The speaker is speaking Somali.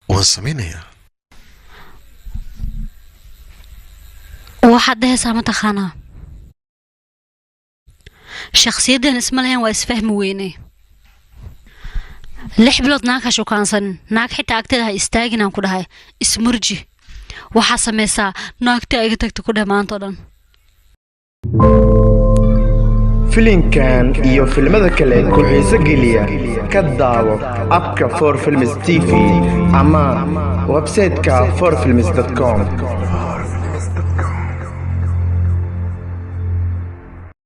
وسمينيا waxaad dhahaysaa ma taqaanaa shakhsiyadan isma lahayn waa isfahmi weyne 6 bilood naag ha shukaansan naag xitaa agteeda ha istaagin aan ku dhahay ismurji waxaa samaysaa naagta iga tagta ku dhamaanto dhan filinkan iyo filmada kale ku xiiso geliya ka daawo abka 4films TV ama website-ka 4films.com